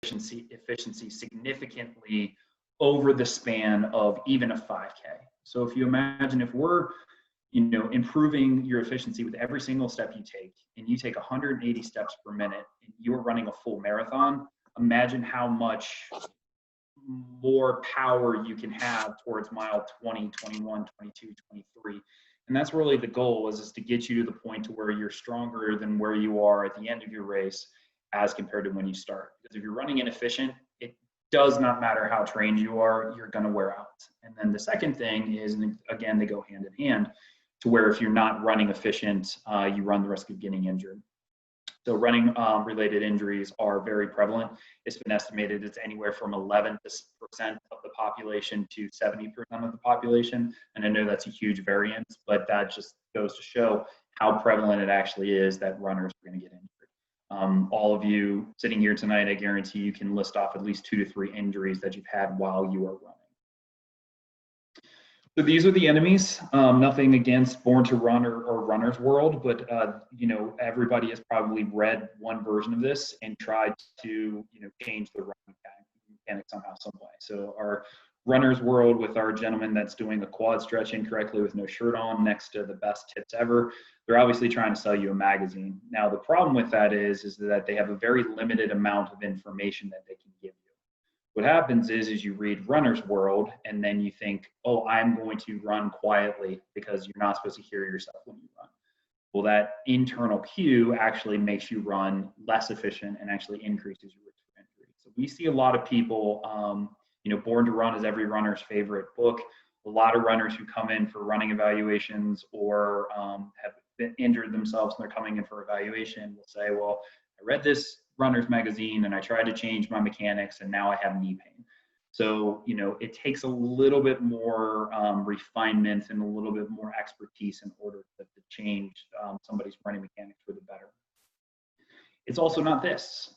efficiency significantly over the span of even a 5K. So if you imagine, if we're improving your efficiency with every single step you take, and you take 180 steps per minute and you're running a full marathon, imagine how much more power you can have towards mile 20, 21, 22, 23. And that's really the goal, is to get you to the point to where you're stronger than where you are at the end of your race as compared to when you start. Because if you're running inefficient, it does not matter how trained you are, you're going to wear out. And then the second thing is, and again, they go hand in hand, to where if you're not running efficient, you run the risk of getting injured. So running related injuries are very prevalent. It's been estimated it's anywhere from 11% of the population to 70% of the population. And I know that's a huge variance, but that just goes to show how prevalent it actually is that runners are going to get injured. All of you sitting here tonight, I guarantee you can list off at least 2 to 3 injuries that you've had while you are running. So these are the enemies. Nothing against Born to Run or Runner's World, but everybody has probably read one version of this and tried to change the running mechanic somehow, some way. So our Runner's World, with our gentleman that's doing a quad stretch incorrectly with no shirt on next to the best tips ever, they're obviously trying to sell you a magazine. Now the problem with that is that they have a very limited amount of information that they can give you. What happens is you read Runner's World and then you think, oh, I'm going to run quietly, because you're not supposed to hear yourself when you run. Well, that internal cue actually makes you run less efficient and actually increases your risk of injury. So we see a lot of people, Born to Run is every runner's favorite book. A lot of runners who come in for running evaluations or have been injured themselves and they're coming in for evaluation will say, well, I read this runner's magazine and I tried to change my mechanics and now I have knee pain. So, it takes a little bit more refinement and a little bit more expertise in order to change somebody's running mechanics for the better. It's also not this.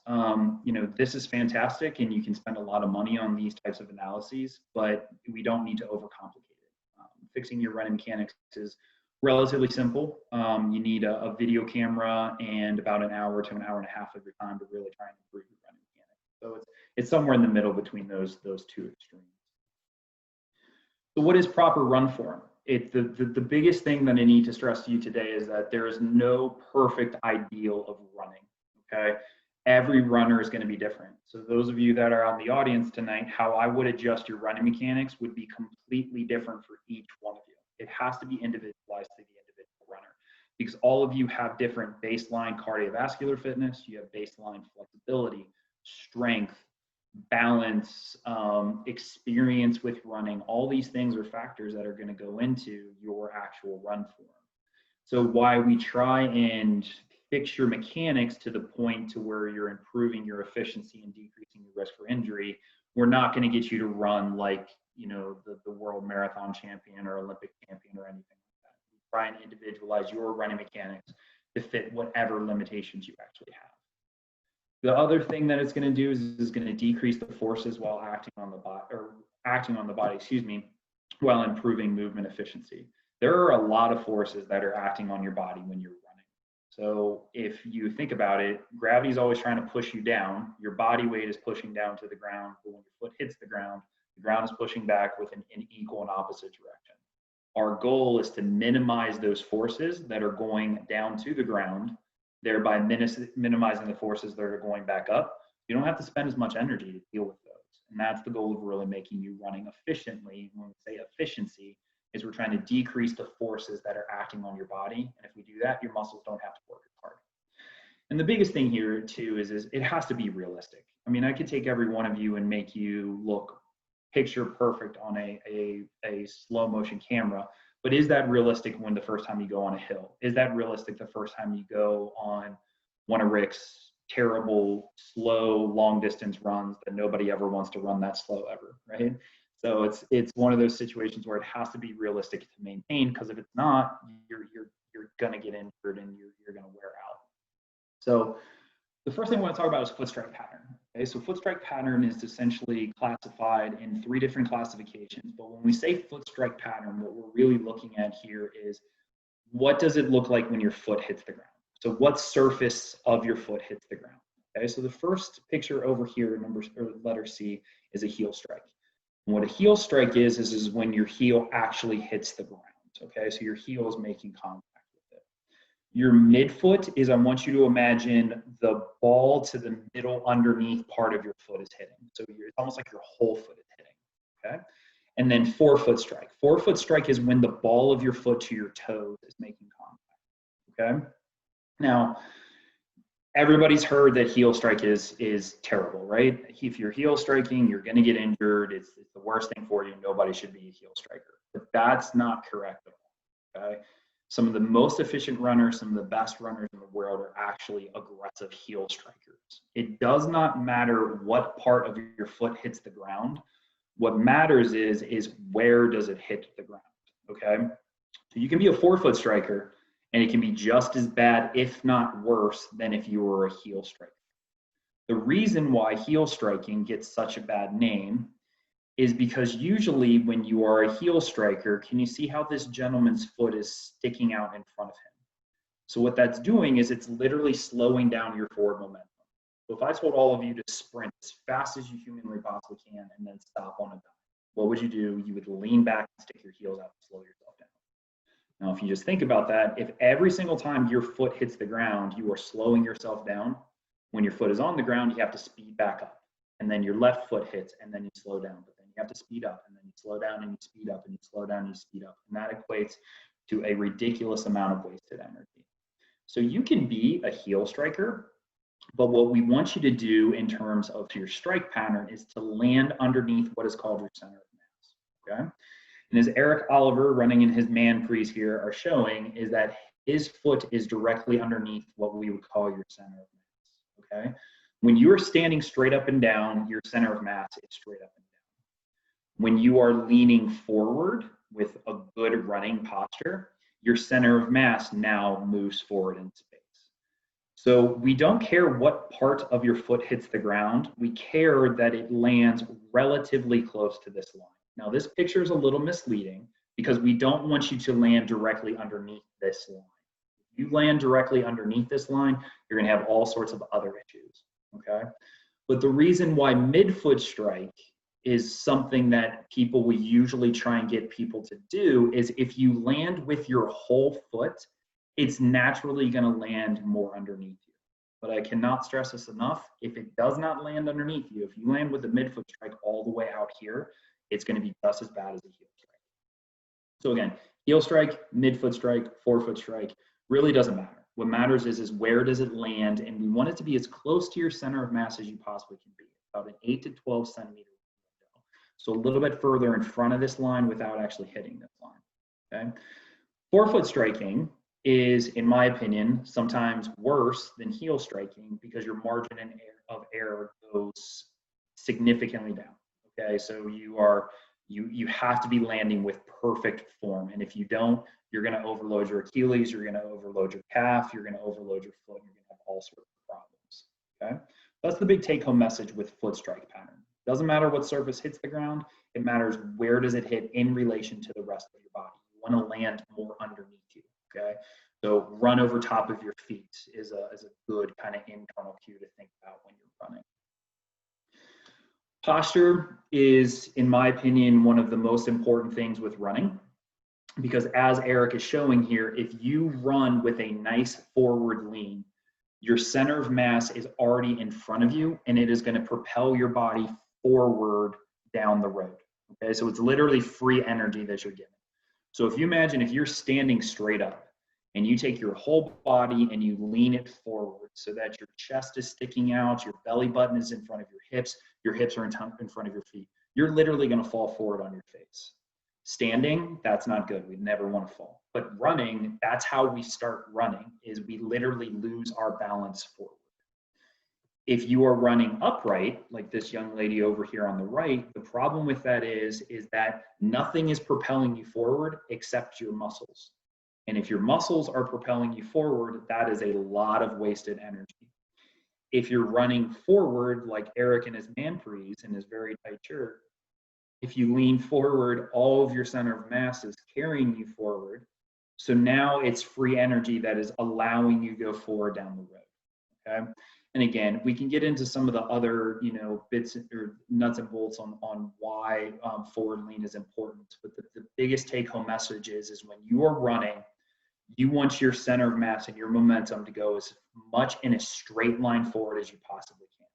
This is fantastic and you can spend a lot of money on these types of analyses, but we don't need to overcomplicate it. Fixing your running mechanics is relatively simple. You need a video camera and about an hour to an hour and a half of your time to really try and improve your running mechanics. So it's somewhere in the middle between those two extremes. So what is proper run form? The biggest thing that I need to stress to you today is that there is no perfect ideal of running, okay? Every runner is going to be different. So those of you that are on the audience tonight, how I would adjust your running mechanics would be completely different for each one of you. It has to be individualized to the individual runner, because all of you have different baseline cardiovascular fitness, you have baseline flexibility, strength, balance, experience with running. All these things are factors that are going to go into your actual run form. So why we try and fix your mechanics to the point to where you're improving your efficiency and decreasing your risk for injury, we're not going to get you to run like the world marathon champion or Olympic champion or anything like that. We try and individualize your running mechanics to fit whatever limitations you actually have. The other thing that it's going to do is going to decrease the forces while acting on the body, while improving movement efficiency. There are a lot of forces that are acting on your body when you're running. So if you think about it, gravity is always trying to push you down. Your body weight is pushing down to the ground, but when your foot hits the ground is pushing back with an equal and opposite direction. Our goal is to minimize those forces that are going down to the ground, thereby minimizing the forces that are going back up. You don't have to spend as much energy to deal with those. And that's the goal of really making you running efficiently. When we say efficiency, is we're trying to decrease the forces that are acting on your body. And if we do that, your muscles don't have to work as hard. And the biggest thing here too is it has to be realistic. I mean, I could take every one of you and make you look picture perfect on a slow motion camera, but is that realistic when the first time you go on a hill? Is that realistic the first time you go on one of Rick's terrible, slow, long distance runs that nobody ever wants to run that slow ever, right? So it's one of those situations where it has to be realistic to maintain, because if it's not, you're gonna get injured and you're gonna wear out. So the first thing I want to talk about is foot strike pattern. Okay, so foot strike pattern is essentially classified in 3 different classifications. But when we say foot strike pattern, what we're really looking at here is, what does it look like when your foot hits the ground? So what surface of your foot hits the ground? Okay, so the first picture over here, letter C, is a heel strike. And what a heel strike is when your heel actually hits the ground. Okay, so your heel is making contact with it. Your midfoot is, I want you to imagine the ball to the middle underneath part of your foot is hitting. So it's almost like your whole foot is hitting. Okay, and then forefoot strike. Forefoot strike is when the ball of your foot to your toes is making contact. Okay, now everybody's heard that heel strike is terrible, right? If you're heel striking, you're going to get injured. It's the worst thing for you. Nobody should be a heel striker. But that's not correct at all. Okay, some of the most efficient runners, some of the best runners in the world are actually aggressive heel strikers. It does not matter what part of your foot hits the ground. What matters is where does it hit the ground. Okay, so you can be a forefoot striker, and it can be just as bad, if not worse, than if you were a heel striker. The reason why heel striking gets such a bad name is because usually when you are a heel striker, can you see how this gentleman's foot is sticking out in front of him? So what that's doing is it's literally slowing down your forward momentum. So if I told all of you to sprint as fast as you humanly possibly can and then stop on a dime, what would you do? You would lean back and stick your heels out and slow yourself down. Now, if you just think about that, if every single time your foot hits the ground, you are slowing yourself down, when your foot is on the ground, you have to speed back up. And then your left foot hits, and then you slow down. But then you have to speed up, and then you slow down, and you speed up, and you slow down, and you speed up. And that equates to a ridiculous amount of wasted energy. So you can be a heel striker, but what we want you to do in terms of your strike pattern is to land underneath what is called your center of mass, okay? And as Eric Oliver, running in his man prees here, are showing, is that his foot is directly underneath what we would call your center of mass, okay? When you are standing straight up and down, your center of mass is straight up and down. When you are leaning forward with a good running posture, your center of mass now moves forward in space. So we don't care what part of your foot hits the ground. We care that it lands relatively close to this line. Now this picture is a little misleading because we don't want you to land directly underneath this line. If you land directly underneath this line, you're going to have all sorts of other issues, okay? But the reason why midfoot strike is something that people will usually try and get people to do is if you land with your whole foot, it's naturally going to land more underneath you. But I cannot stress this enough. If it does not land underneath you, if you land with the midfoot strike all the way out here, it's going to be just as bad as a heel strike. So again, heel strike, midfoot strike, forefoot strike, really doesn't matter. What matters is where does it land, and we want it to be as close to your center of mass as you possibly can be, about an 8 to 12 centimeter window. So a little bit further in front of this line without actually hitting this line, okay? Forefoot striking is, in my opinion, sometimes worse than heel striking because your margin of error goes significantly down. Okay, so you have to be landing with perfect form, and if you don't, you're going to overload your Achilles, you're going to overload your calf, you're going to overload your foot, and you're going to have all sorts of problems. Okay, that's the big take-home message with foot strike pattern. Doesn't matter what surface hits the ground; it matters where does it hit in relation to the rest of your body. You want to land more underneath you. Okay, so run over top of your feet is a good kind of internal cue to think about when you're running. Posture is, in my opinion, one of the most important things with running, because as Eric is showing here, if you run with a nice forward lean, your center of mass is already in front of you, and it is going to propel your body forward down the road. Okay, so it's literally free energy that you're getting. So if you imagine if you're standing straight up and you take your whole body and you lean it forward so that your chest is sticking out, your belly button is in front of your hips are in front of your feet, you're literally going to fall forward on your face. Standing, that's not good. We never want to fall. But running, that's how we start running, is we literally lose our balance forward. If you are running upright, like this young lady over here on the right, the problem with that is that nothing is propelling you forward except your muscles. And if your muscles are propelling you forward, that is a lot of wasted energy. If you're running forward, like Eric in his man prees in his very tight shirt, if you lean forward, all of your center of mass is carrying you forward. So now it's free energy that is allowing you to go forward down the road, okay? And again, we can get into some of the other, bits or nuts and bolts on why forward lean is important. But the biggest take home message is when you are running, you want your center of mass and your momentum to go as much in a straight line forward as you possibly can.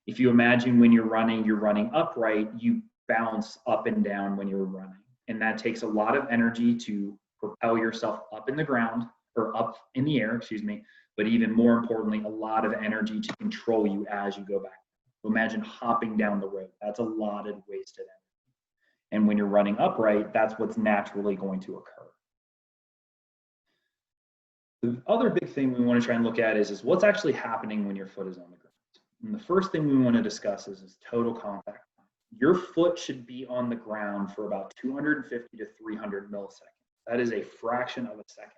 If you imagine when you're running upright, you bounce up and down when you're running. And that takes a lot of energy to propel yourself up in the ground, or up in the air, excuse me, but even more importantly, a lot of energy to control you as you go back. So imagine hopping down the road. That's a lot of wasted energy. And when you're running upright, that's what's naturally going to occur. The other big thing we want to try and look at is what's actually happening when your foot is on the ground. And the first thing we want to discuss is total contact time. Your foot should be on the ground for about 250 to 300 milliseconds. That is a fraction of a second,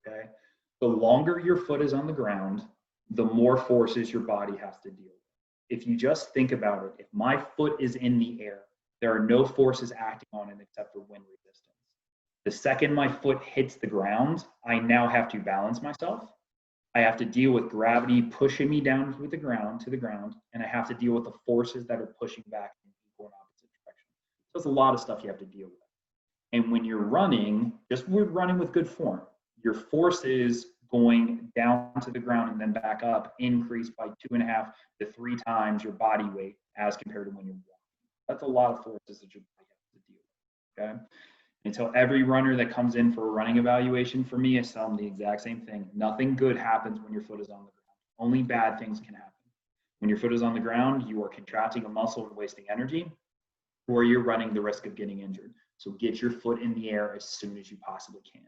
okay? The longer your foot is on the ground, the more forces your body has to deal with. If you just think about it, if my foot is in the air, there are no forces acting on it except for wind resistance. The second my foot hits the ground, I now have to balance myself. I have to deal with gravity pushing me down to the ground, and I have to deal with the forces that are pushing back in equal and opposite directions. So it's a lot of stuff you have to deal with. And when you're running, we're running with good form, your forces going down to the ground and then back up increase by 2.5 to 3 times your body weight as compared to when you're walking. That's a lot of forces that your body has to deal with, okay? And so every runner that comes in for a running evaluation for me, I tell them the exact same thing. Nothing good happens when your foot is on the ground. Only bad things can happen. When your foot is on the ground, you are contracting a muscle and wasting energy, or you're running the risk of getting injured. So get your foot in the air as soon as you possibly can.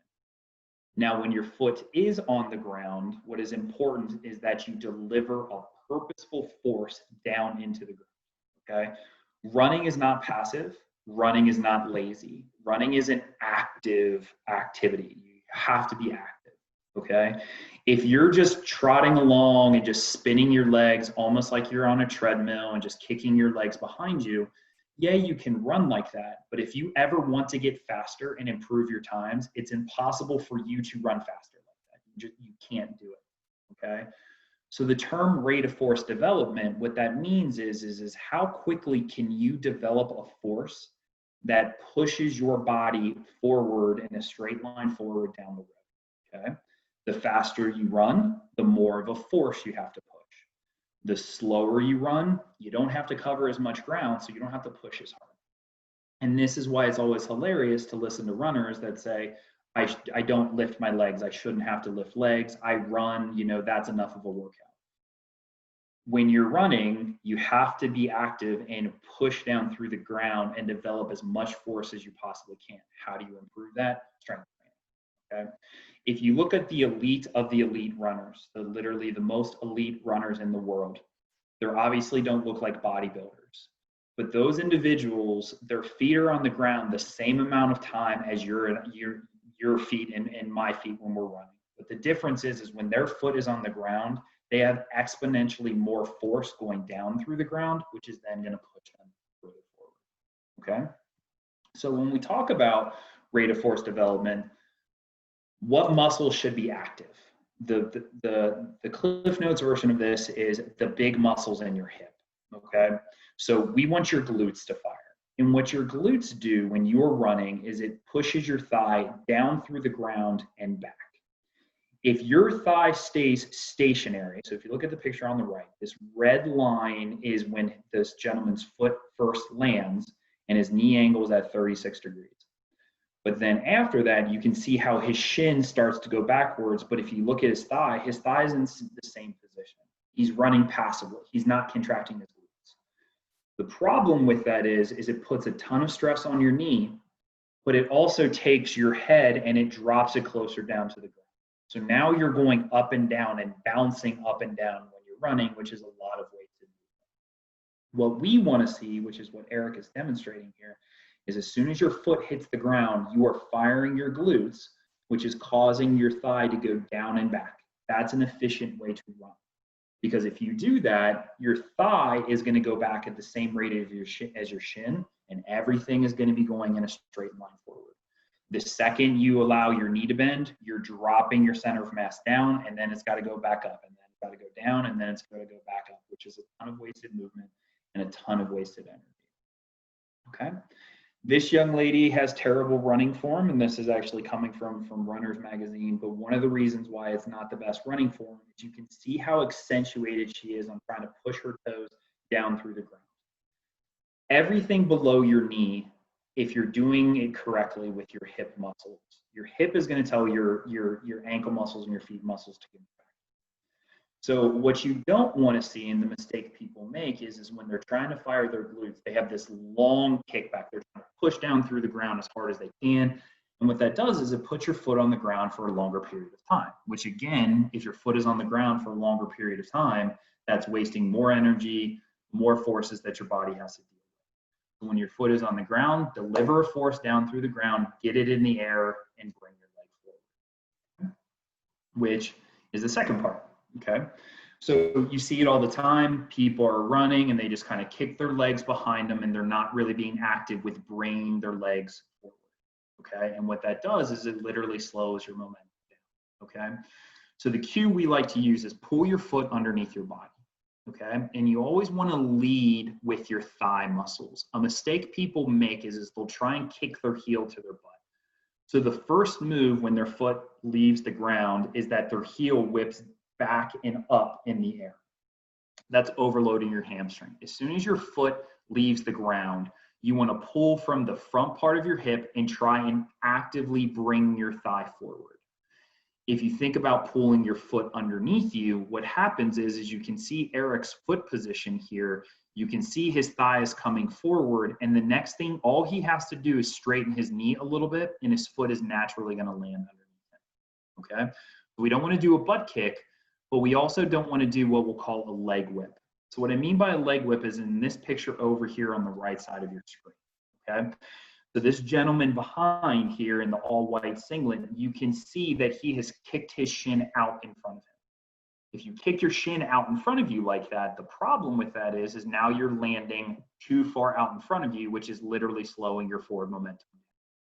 Now, when your foot is on the ground, what is important is that you deliver a purposeful force down into the ground, okay? Running is not passive. Running is not lazy. Running is an active activity. You have to be active, okay? If you're just trotting along and just spinning your legs almost like you're on a treadmill and just kicking your legs behind you, yeah, you can run like that. But if you ever want to get faster and improve your times, it's impossible for you to run faster like that. You can't do it, okay? So the term rate of force development, what that means is how quickly can you develop a force that pushes your body forward in a straight line forward down the road, okay? The faster you run, the more of a force you have to push. The slower you run, you don't have to cover as much ground, so you don't have to push as hard. And this is why it's always hilarious to listen to runners that say, I don't lift my legs, I shouldn't have to lift legs, I run, that's enough of a workout. When you're running, you have to be active and push down through the ground and develop as much force as you possibly can. How do you improve that? Strength training, okay? If you look at the elite of the elite runners, literally the most elite runners in the world, they obviously don't look like bodybuilders, but those individuals, their feet are on the ground the same amount of time as your feet and my feet when we're running. But the difference is when their foot is on the ground, they have exponentially more force going down through the ground, which is then going to push them further forward, okay? So when we talk about rate of force development, what muscles should be active? The Cliff Notes version of this is the big muscles in your hip, okay? So we want your glutes to fire. And what your glutes do when you're running is it pushes your thigh down through the ground and back. If your thigh stays stationary, so if you look at the picture on the right, this red line is when this gentleman's foot first lands and his knee angle is at 36 degrees. But then after that, you can see how his shin starts to go backwards. But if you look at his thigh is in the same position. He's running passively. He's not contracting his glutes. The problem with that is it puts a ton of stress on your knee, but it also takes your head and it drops it closer down to the ground. So now you're going up and down and bouncing up and down when you're running, which is a lot of weight. What we want to see, which is what Eric is demonstrating here, is as soon as your foot hits the ground, you are firing your glutes, which is causing your thigh to go down and back. That's an efficient way to run. Because if you do that, your thigh is going to go back at the same rate as your shin, and everything is going to be going in a straight line forward. The second you allow your knee to bend, you're dropping your center of mass down, and then it's got to go back up, and then got to go down and then it's got to go back up, which is a ton of wasted movement and a ton of wasted energy. Okay. This young lady has terrible running form, and this is actually coming from Runner's Magazine, but one of the reasons why it's not the best running form is you can see how accentuated she is on trying to push her toes down through the ground. Everything below your knee, if you're doing it correctly with your hip muscles, your hip is going to tell your ankle muscles and your feet muscles to get back. So what you don't want to see, and the mistake people make, is when they're trying to fire their glutes, they have this long kickback. They're trying to push down through the ground as hard as they can. And what that does is it puts your foot on the ground for a longer period of time, which again, if your foot is on the ground for a longer period of time, that's wasting more energy, more forces that your body has to deal with. So when your foot is on the ground, deliver a force down through the ground, get it in the air, and bring your leg forward, which is the second part. Okay, so you see it all the time. People are running and they just kind of kick their legs behind them and they're not really being active with bringing their legs forward. Okay, and what that does is it literally slows your momentum down. Okay, so the cue we like to use is pull your foot underneath your body. Okay, and you always want to lead with your thigh muscles. A mistake people make is they'll try and kick their heel to their butt. So the first move when their foot leaves the ground is that their heel whips back and up in the air. That's overloading your hamstring. As soon as your foot leaves the ground, you want to pull from the front part of your hip and try and actively bring your thigh forward. If you think about pulling your foot underneath you, what happens is you can see Eric's foot position here. You can see his thigh is coming forward, and the next thing, all he has to do is straighten his knee a little bit, and his foot is naturally going to land underneath him. Okay? We don't want to do a butt kick, but we also don't want to do what we'll call a leg whip. So what I mean by a leg whip is in this picture over here on the right side of your screen, okay? So this gentleman behind here in the all white singlet, you can see that he has kicked his shin out in front of him. If you kick your shin out in front of you like that, the problem with that is now you're landing too far out in front of you, which is literally slowing your forward momentum,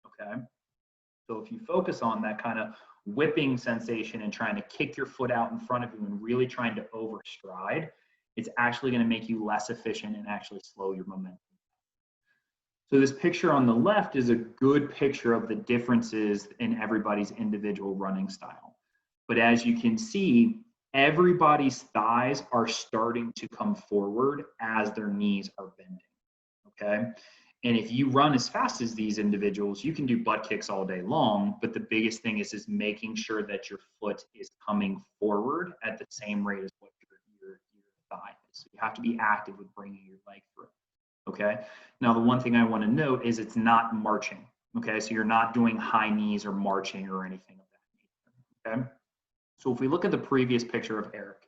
okay? So if you focus on that kind of whipping sensation and trying to kick your foot out in front of you and really trying to overstride, it's actually going to make you less efficient and actually slow your momentum. So this picture on the left is a good picture of the differences in everybody's individual running style. But as you can see, everybody's thighs are starting to come forward as their knees are bending, okay? And if you run as fast as these individuals, you can do butt kicks all day long, but the biggest thing is making sure that your foot is coming forward at the same rate as what your thigh is. So you have to be active with bringing your leg through, okay? Now, the one thing I want to note is it's not marching, okay? So you're not doing high knees or marching or anything of that nature, okay? So if we look at the previous picture of Eric,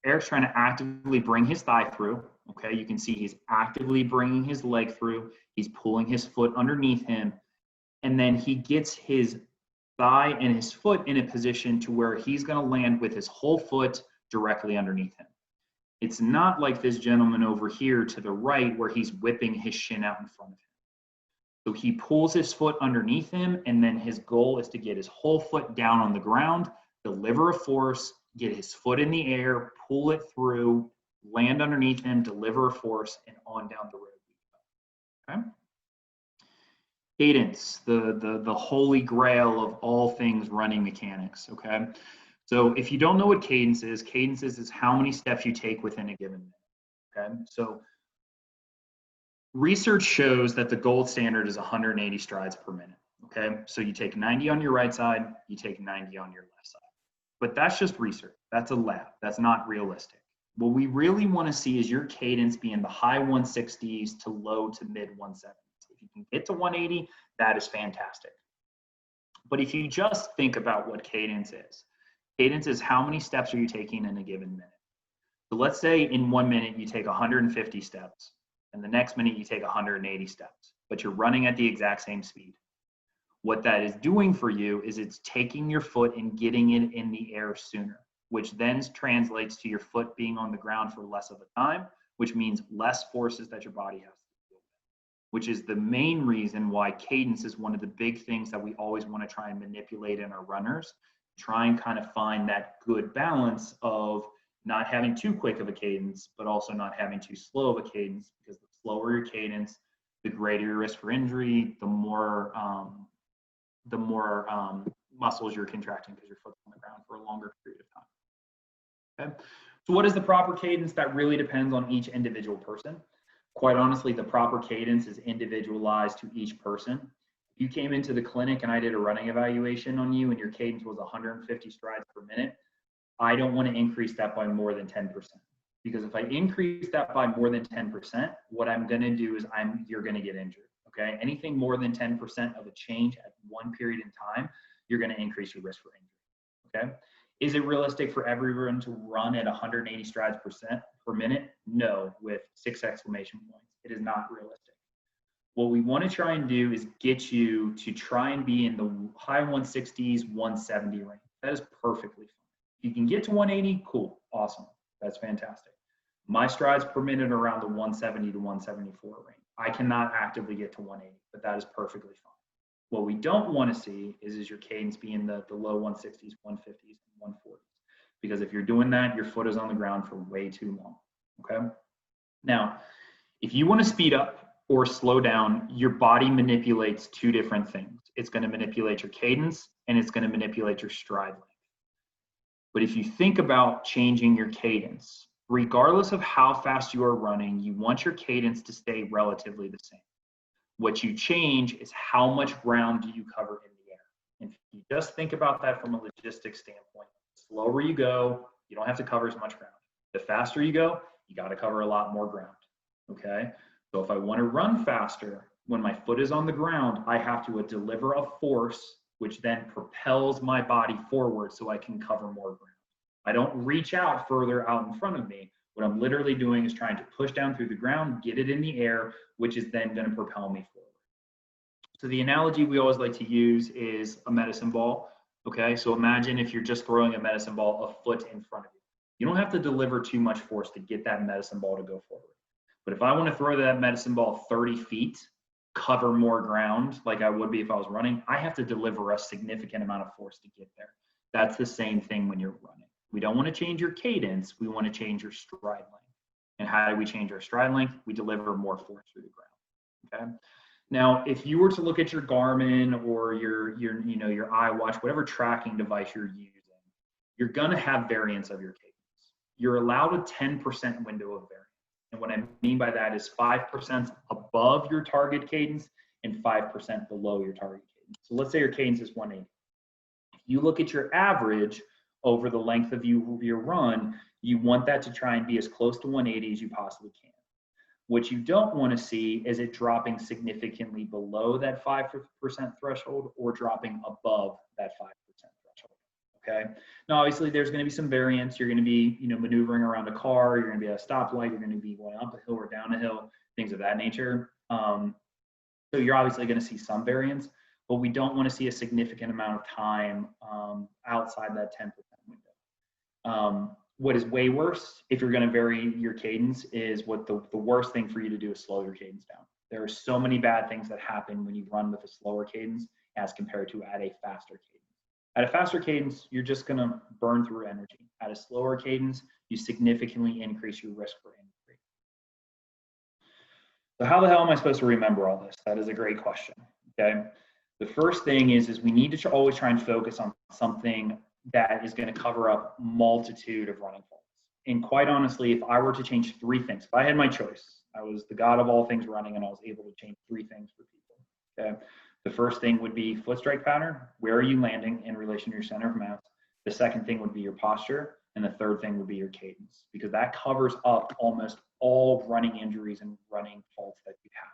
Eric's trying to actively bring his thigh through. Okay, you can see he's actively bringing his leg through. He's pulling his foot underneath him. And then he gets his thigh and his foot in a position to where he's going to land with his whole foot directly underneath him. It's not like this gentleman over here to the right where he's whipping his shin out in front of him. So he pulls his foot underneath him, and then his goal is to get his whole foot down on the ground, deliver a force, get his foot in the air, pull it through, land underneath him, deliver a force, and on down the road. Okay? Cadence, the holy grail of all things running mechanics, okay? So if you don't know what cadence is how many steps you take within a given minute, okay? So research shows that the gold standard is 180 strides per minute, okay? So you take 90 on your right side, you take 90 on your left side. But that's just research. That's a lab. That's not realistic. What we really want to see is your cadence be in the high 160s to low to mid 170s. If you can get to 180, that is fantastic. But if you just think about what cadence is how many steps are you taking in a given minute? So let's say in 1 minute you take 150 steps, and the next minute you take 180 steps, but you're running at the exact same speed. What that is doing for you is it's taking your foot and getting it in the air sooner, which then translates to your foot being on the ground for less of a time, which means less forces that your body has to deal with, which is the main reason why cadence is one of the big things that we always want to try and manipulate in our runners, try and kind of find that good balance of not having too quick of a cadence, but also not having too slow of a cadence, because the slower your cadence, the greater your risk for injury, the more muscles you're contracting because your foot's on the ground for a longer period of time. Okay, so what is the proper cadence? That really depends on each individual person. Quite honestly, the proper cadence is individualized to each person. If you came into the clinic and I did a running evaluation on you and your cadence was 150 strides per minute, I don't want to increase that by more than 10%. Because if I increase that by more than 10%, what I'm going to do is you're going to get injured. Okay, anything more than 10% of a change at one period in time, you're going to increase your risk for injury. Okay, is it realistic for everyone to run at 180 strides per minute? No, with 6 exclamation points. It is not realistic. What we want to try and do is get you to try and be in the high 160s, 170 range. That is perfectly fine. If you can get to 180, cool, awesome. That's fantastic. My strides per minute are around the 170 to 174 range. I cannot actively get to 180, but that is perfectly fine. What we don't want to see is your cadence be in the low 160s, 150s, and 140s. Because if you're doing that, your foot is on the ground for way too long. Okay? Now, if you want to speed up or slow down, your body manipulates two different things. It's going to manipulate your cadence and it's going to manipulate your stride length. But if you think about changing your cadence, regardless of how fast you are running, you want your cadence to stay relatively the same. What you change is how much ground do you cover in the air. And if you just think about that from a logistics standpoint, the slower you go, you don't have to cover as much ground. The faster you go, you got to cover a lot more ground. Okay? So if I want to run faster, when my foot is on the ground, I have to deliver a force which then propels my body forward so I can cover more ground. I don't reach out further out in front of me. What I'm literally doing is trying to push down through the ground, get it in the air, which is then going to propel me forward. So the analogy we always like to use is a medicine ball. Okay, so imagine if you're just throwing a medicine ball a foot in front of you. You don't have to deliver too much force to get that medicine ball to go forward. But if I want to throw that medicine ball 30 feet, cover more ground like I would be if I was running, I have to deliver a significant amount of force to get there. That's the same thing when you're running. We don't want to change your cadence, we want to change your stride length. And how do we change our stride length? We deliver more force through the ground. Okay. Now, if you were to look at your Garmin or your iWatch, whatever tracking device you're using, you're going to have variance of your cadence. You're allowed a 10% window of variance. And what I mean by that is 5% above your target cadence and 5% below your target cadence. So let's say your cadence is 180. If you look at your average over the length of your run, you want that to try and be as close to 180 as you possibly can. What you don't want to see is it dropping significantly below that 5% threshold or dropping above that 5% threshold. Okay. Now, obviously, there's going to be some variance. You're going to be, maneuvering around a car. You're going to be at a stoplight. You're going to be going up a hill or down a hill, things of that nature. So you're obviously going to see some variance, but we don't want to see a significant amount of time outside that 10% window. What is way worse, if you're going to vary your cadence, is what the worst thing for you to do is slow your cadence down. There are so many bad things that happen when you run with a slower cadence as compared to at a faster cadence. At a faster cadence, you're just going to burn through energy. At a slower cadence, you significantly increase your risk for injury. So how the hell am I supposed to remember all this? That is a great question. Okay. The first thing is we need to always try and focus on something that is going to cover up multitude of running faults. And quite honestly, if I were to change 3 things, if I had my choice, I was the god of all things running and I was able to change 3 things for people. Okay. The first thing would be foot strike pattern. Where are you landing in relation to your center of mass? The second thing would be your posture. And the third thing would be your cadence, because that covers up almost all running injuries and running faults that you have.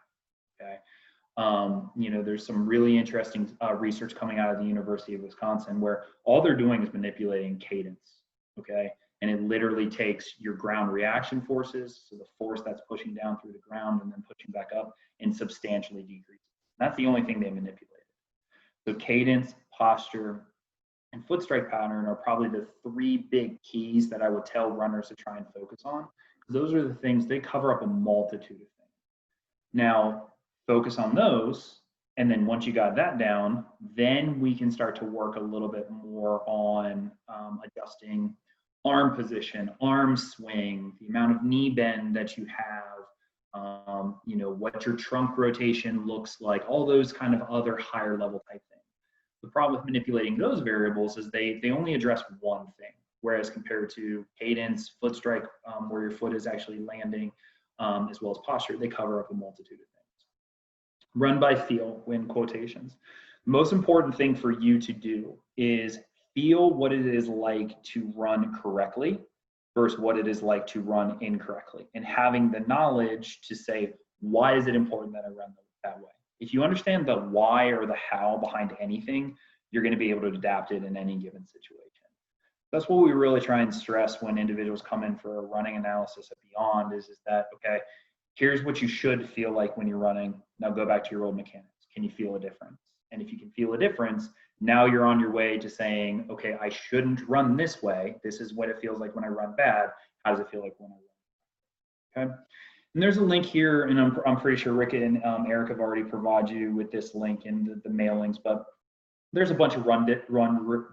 Okay. There's some really interesting research coming out of the University of Wisconsin where all they're doing is manipulating cadence. Okay. And it literally takes your ground reaction forces, so the force that's pushing down through the ground and then pushing back up, and substantially decreases. That's the only thing they manipulated. So cadence, posture, and foot strike pattern are probably the 3 big keys that I would tell runners to try and focus on. Those are the things, they cover up a multitude of things. Now, focus on those, and then once you got that down, then we can start to work a little bit more on adjusting arm position, arm swing, the amount of knee bend that you have, you know, what your trunk rotation looks like, all those kind of other higher level type things. The problem with manipulating those variables is they only address one thing, whereas compared to cadence, foot strike, where your foot is actually landing, as well as posture, they cover up a multitude of things. Run by feel, in quotations. The most important thing for you to do is feel what it is like to run correctly versus what it is like to run incorrectly, and having the knowledge to say, why is it important that I run that way? If you understand the why or the how behind anything, you're going to be able to adapt it in any given situation. That's what we really try and stress when individuals come in for a running analysis at Beyond is that, okay, here's what you should feel like when you're running. Now go back to your old mechanics. Can you feel a difference? And if you can feel a difference, now you're on your way to saying, okay, I shouldn't run this way. This is what it feels like when I run bad. How does it feel like when I run? Okay. And there's a link here, and I'm pretty sure Rick and Eric have already provided you with this link in the mailings, but there's a bunch of run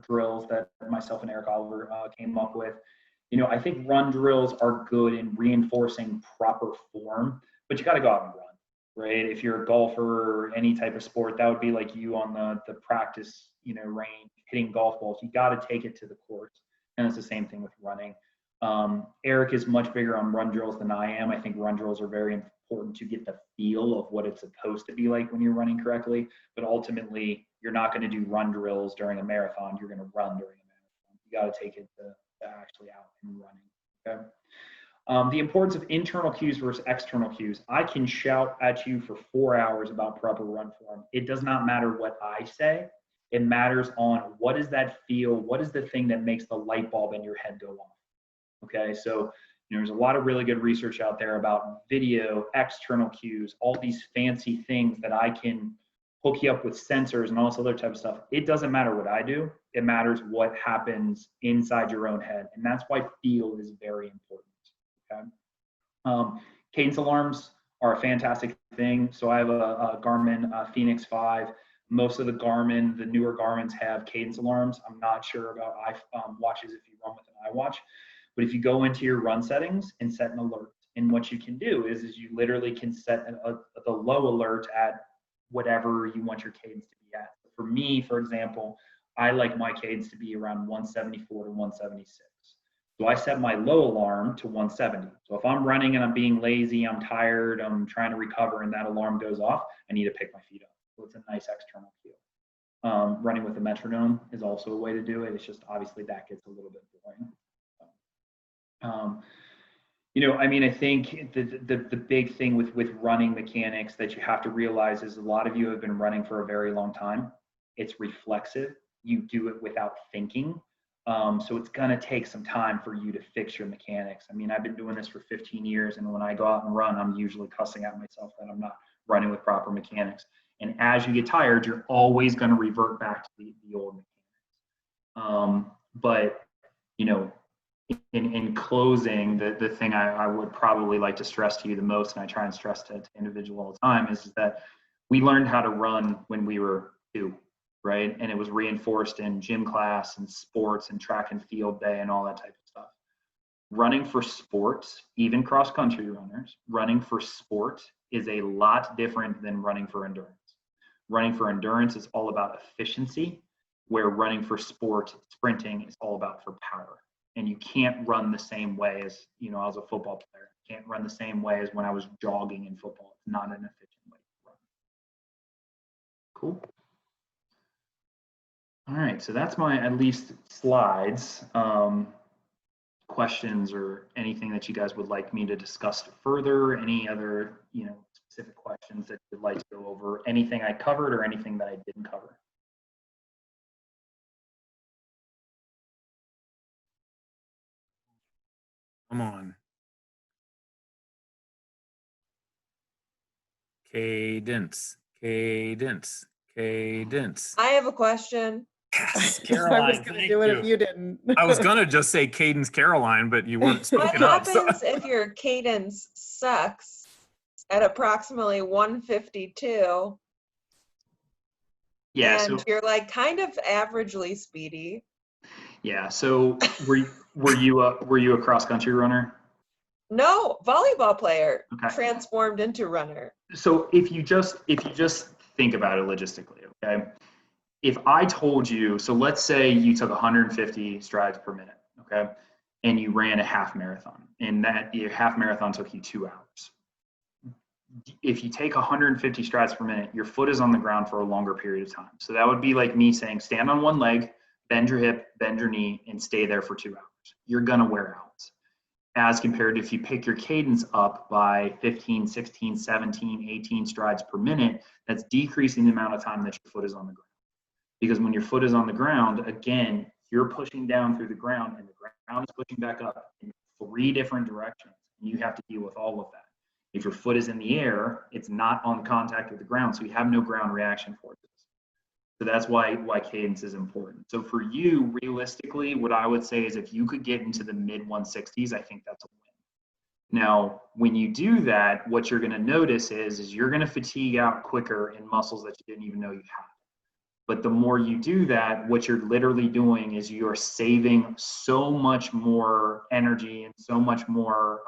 drills that myself and Eric Oliver came up with. You know, I think run drills are good in reinforcing proper form, but you got to go out and run, right? If you're a golfer or any type of sport, that would be like you on the practice, you know, range, hitting golf balls. You got to take it to the course, and it's the same thing with running. Eric is much bigger on run drills than I am. I think run drills are very important to get the feel of what it's supposed to be like when you're running correctly, but ultimately you're not going to do run drills during a marathon. You're going to run during a marathon. You got to take it to actually out and running. Okay. The importance of internal cues versus external cues. I can shout at you for 4 hours about proper run form. It does not matter what I say. It matters on what is that feel, what is the thing that makes the light bulb in your head go off. Okay, so you know, there's a lot of really good research out there about video, external cues, all these fancy things that I can hook you up with sensors and all this other type of stuff. It doesn't matter what I do. It matters what happens inside your own head. And that's why feel is very important, okay? Cadence alarms are a fantastic thing. So I have a Garmin Fenix 5. Most of the newer Garmins have cadence alarms. I'm not sure about watches if you run with an iWatch. But if you go into your run settings and set an alert, and what you can do is you literally can set the low alert at whatever you want your cadence to be at. For me, for example, I like my cadence to be around 174 to 176. So I set my low alarm to 170. So if I'm running and I'm being lazy, I'm tired, I'm trying to recover, and that alarm goes off, I need to pick my feet up. So it's a nice external cue. Running with a metronome is also a way to do it. It's just obviously that gets a little bit boring. You know, I mean, I think the big thing with running mechanics that you have to realize is a lot of you have been running for a very long time. It's reflexive. You do it without thinking. So it's going to take some time for you to fix your mechanics. I mean, I've been doing this for 15 years, and when I go out and run, I'm usually cussing at myself that I'm not running with proper mechanics. And as you get tired, you're always going to revert back to the old mechanics. But, you know, in closing, the thing I would probably like to stress to you the most, and I try and stress to individuals all the time, is that we learned how to run when we were 2, right? And it was reinforced in gym class and sports and track and field day and all that type of stuff. Running for sports, even cross-country runners, running for sport is a lot different than running for endurance. Running for endurance is all about efficiency, where running for sport, sprinting, is all about for power. And you can't run the same way as, you know, I was a football player. You can't run the same way as when I was jogging in football. It's not an efficient way to run. Cool. All right, so that's my at least slides. Questions or anything that you guys would like me to discuss further? Any other, you know, specific questions that you'd like to go over? Anything I covered or anything that I didn't cover? Come on. Cadence, cadence, cadence. I have a question. Yes, I Caroline, was going to thank do it you. if you didn't. I was going to just say Cadence Caroline, but you weren't What speaking up. So. happens if your cadence sucks at approximately 152 Yeah, and so you're like kind of averagely speedy? Yeah. So were you a cross country runner? No, volleyball player Okay. transformed into runner. So if you just think about it logistically, okay? If I told you, so let's say you took 150 strides per minute, okay? And you ran a half marathon, and that your half marathon took you 2 hours. If you take 150 strides per minute, your foot is on the ground for a longer period of time. So that would be like me saying, stand on one leg, bend your hip, bend your knee, and stay there for 2 hours. You're gonna wear out. As compared to if you pick your cadence up by 15, 16, 17, 18 strides per minute, that's decreasing the amount of time that your foot is on the ground. Because when your foot is on the ground, again, you're pushing down through the ground and the ground is pushing back up in 3 different directions. And you have to deal with all of that. If your foot is in the air, it's not on contact with the ground, so you have no ground reaction forces. So that's why cadence is important. So for you, realistically, what I would say is if you could get into the mid 160s, I think that's a win. Now, when you do that, what you're going to notice is you're going to fatigue out quicker in muscles that you didn't even know you had. But the more you do that, what you're literally doing is you're saving so much more energy and so much more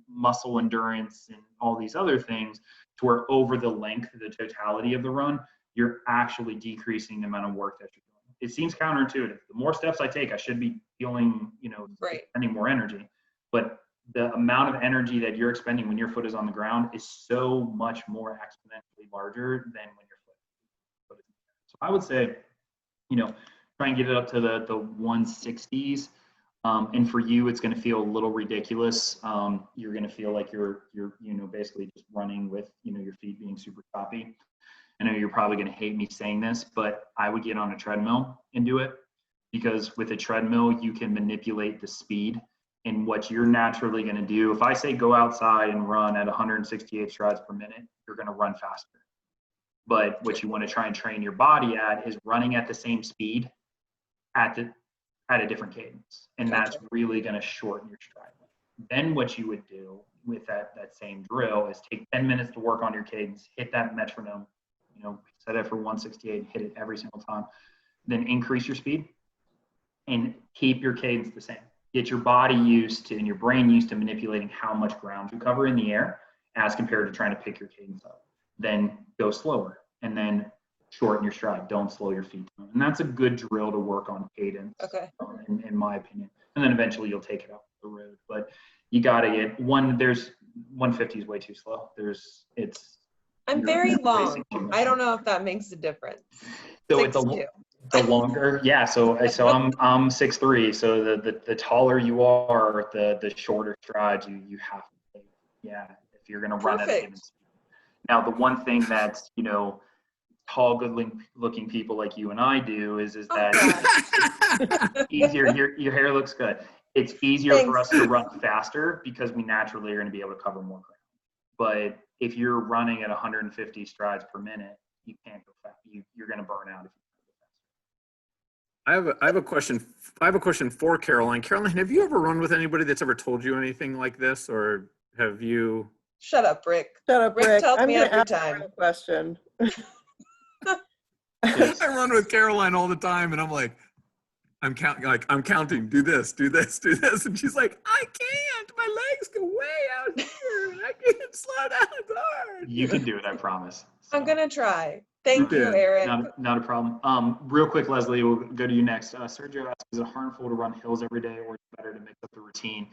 muscle endurance and all these other things to where over the length, the totality of the run, you're actually decreasing the amount of work that you're doing. It seems counterintuitive. The more steps I take, I should be feeling, Right. spending more energy. But the amount of energy that you're expending when your foot is on the ground is so much more exponentially larger than when your foot is in the air. So I would say, try and get it up to the 160s. And for you, it's going to feel a little ridiculous. You're going to feel like you're basically just running with, your feet being super choppy. I know you're probably going to hate me saying this, but I would get on a treadmill and do it, because with a treadmill, you can manipulate the speed and what you're naturally going to do. If I say go outside and run at 168 strides per minute, you're going to run faster. But what you want to try and train your body at is running at the same speed at a different cadence. And that's really going to shorten your stride length. Then what you would do with that same drill is take 10 minutes to work on your cadence, hit that metronome, set it for 168, hit it every single time, then increase your speed and keep your cadence the same. Get your body used to and your brain used to manipulating how much ground you cover in the air as compared to trying to pick your cadence up. Then go slower and then shorten your stride. Don't slow your feet down. And that's a good drill to work on cadence, in my opinion. And then eventually you'll take it up the road. But you got to get 150 is way too slow. I'm very long. I don't know if that makes a difference. So it's the longer, yeah. So I'm 6'3". So the taller you are, the shorter strides you have to take. Yeah, if you're gonna run at a given speed. Now the one thing that's tall, good-looking people like you and I do is that easier. Your hair looks good. It's easier for us to run faster because we naturally are going to be able to cover more ground. But if you're running at 150 strides per minute, you can't go fast. You're going to burn out if you go fast. I have a question. I have a question for Caroline. Caroline, have you ever run with anybody that's ever told you anything like this, or have you? Shut up, Rick. Shut up, Rick. Rick tells I'm me gonna every ask time. her a question. I run with Caroline all the time, and I'm like, I'm counting. Do this, do this, do this, and she's like, I can't. My legs go way out here, and I can't slow down. It's hard. You can do it, I promise. So. I'm gonna try. Thank you, Okay. Eric. Not a problem. Real quick, Leslie, we'll go to you next. Sergio asks, is it harmful to run hills every day, or is it better to mix up the routine?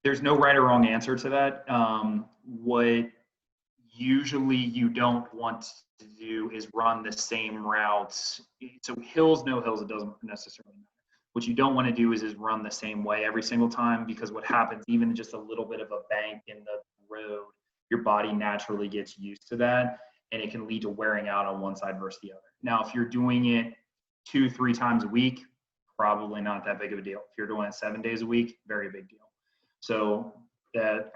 There's no right or wrong answer to that. What usually you don't want to do is run the same routes. So hills, no hills, it doesn't necessarily matter. What you don't want to do is run the same way every single time, because what happens, even just a little bit of a bank in the road, your body naturally gets used to that, and it can lead to wearing out on one side versus the other. Now, if you're doing it 2-3 times a week, probably not that big of a deal. If you're doing it 7 days a week, very big deal. So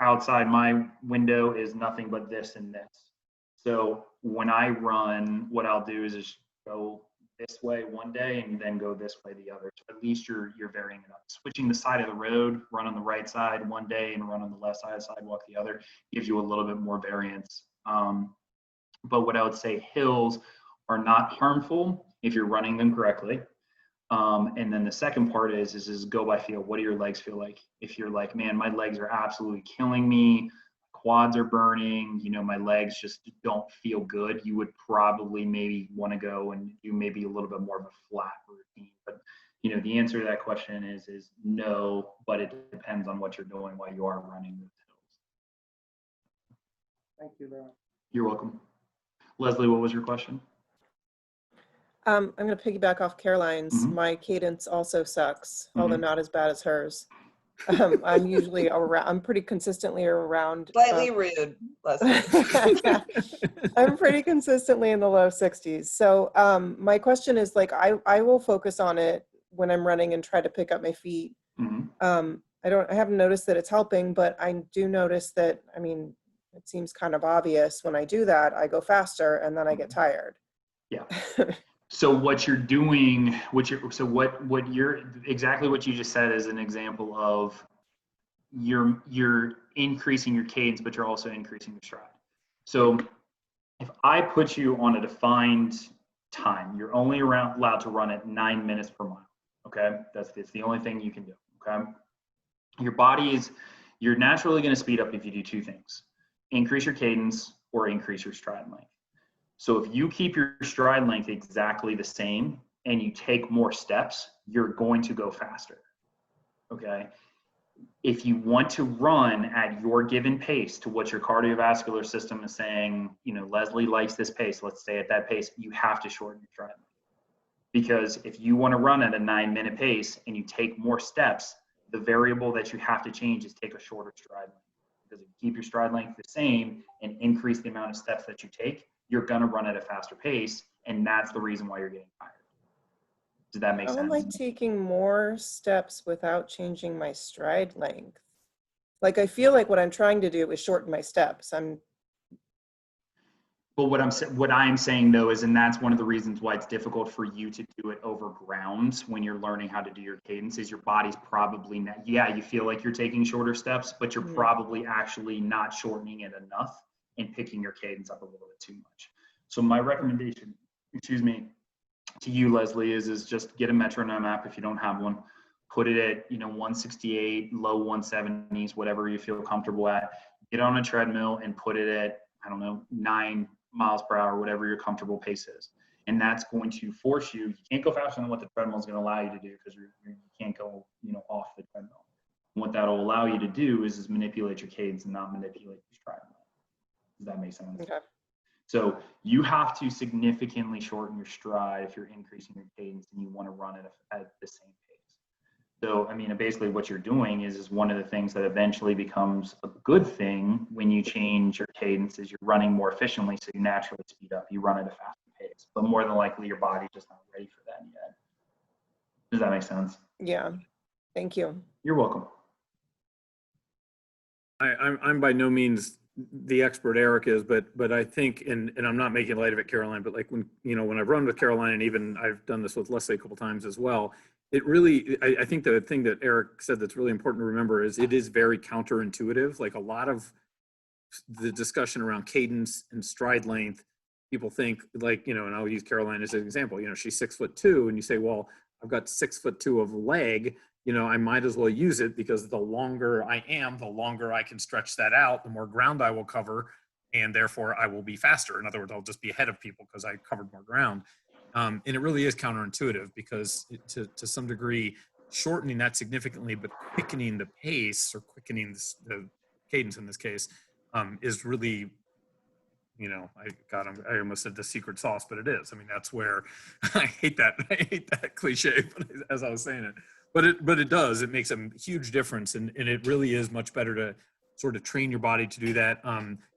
outside my window is nothing but this and this. So when I run, what I'll do is go this way one day and then go this way the other. So at least you're varying it up. Switching the side of the road, run on the right side one day and run on the left side of the sidewalk the other, gives you a little bit more variance. But what I would say, hills are not harmful if you're running them correctly. And then the second part is go by feel. What do your legs feel like? If you're like, man, my legs are absolutely killing me, quads are burning, you know, my legs just don't feel good, you would probably maybe want to go and do maybe a little bit more of a flat routine. But you know, the answer to that question is no, but it depends on what you're doing while you are running those hills. Thank you very much. You're welcome. Leslie, what was your question? I'm going to piggyback off Caroline's. Mhm. My cadence also sucks, although Mhm. not as bad as hers. I'm usually around, I'm pretty consistently around. Slightly rude, Leslie. I'm pretty consistently in the low 60s. So my question is like, I will focus on it when I'm running and try to pick up my feet. Mhm. I haven't noticed that it's helping, but I do notice that, I mean, it seems kind of obvious when I do that, I go faster and then I get tired. Yeah. So what you're doing, what you're exactly what you just said is an example of you're increasing your cadence, but you're also increasing your stride. So if I put you on a defined time, you're only allowed to run at 9 minutes per mile. Okay, it's the only thing you can do. Okay, you're naturally going to speed up if you do two things: increase your cadence or increase your stride length. So if you keep your stride length exactly the same and you take more steps, you're going to go faster. Okay. If you want to run at your given pace to what your cardiovascular system is saying, you know, Leslie likes this pace, let's stay at that pace, you have to shorten your stride length. Because if you want to run at a 9-minute pace and you take more steps, the variable that you have to change is take a shorter stride length. Because if you keep your stride length the same and increase the amount of steps that you take, you're going to run at a faster pace, and that's the reason why you're getting tired. Does that make How sense? am I taking more steps without changing my stride length? Like, I feel like what I'm trying to do is shorten my steps. But what I'm saying though is, and that's one of the reasons why it's difficult for you to do it over ground when you're learning how to do your cadence, is your body's probably not, yeah, you feel like you're taking shorter steps, but you're probably actually not shortening it enough and picking your cadence up a little bit too much. So my recommendation, to you, Leslie, is just get a metronome app if you don't have one. Put it at 168, low 170s, whatever you feel comfortable at. Get on a treadmill and put it at, I don't know, 9 miles per hour, whatever your comfortable pace is. And that's going to force you can't go faster than what the treadmill is going to allow you to do, because you can't go off the treadmill. And what that will allow you to do is manipulate your cadence and not manipulate your stride. Does that make sense? Okay. So you have to significantly shorten your stride if you're increasing your cadence and you want to run it at the same pace. So, I mean, basically what you're doing is one of the things that eventually becomes a good thing when you change your cadence is you're running more efficiently, so you naturally speed up. You run at a faster pace, but more than likely your body's just not ready for that yet. Does that make sense? Yeah. Thank you. You're welcome. I'm by no means the expert Eric is, but I think, and I'm not making light of it, Caroline, but like when I've run with Caroline, and even I've done this with Leslie a couple times as well, it really, I think the thing that Eric said that's really important to remember is it is very counterintuitive. Like a lot of the discussion around cadence and stride length, people think like, and I'll use Caroline as an example, she's 6'2", and you say, well, I've got 6'2" of leg, I might as well use it, because the longer I am, the longer I can stretch that out, the more ground I will cover, and therefore I will be faster. In other words, I'll just be ahead of people because I covered more ground. And it really is counterintuitive, because to some degree, shortening that significantly, but quickening the pace, or quickening the cadence in this case, is really, I almost said the secret sauce, but it is. I mean, that's where I hate that cliche as I was saying it. But it does. It makes a huge difference, and it really is much better to sort of train your body to do that.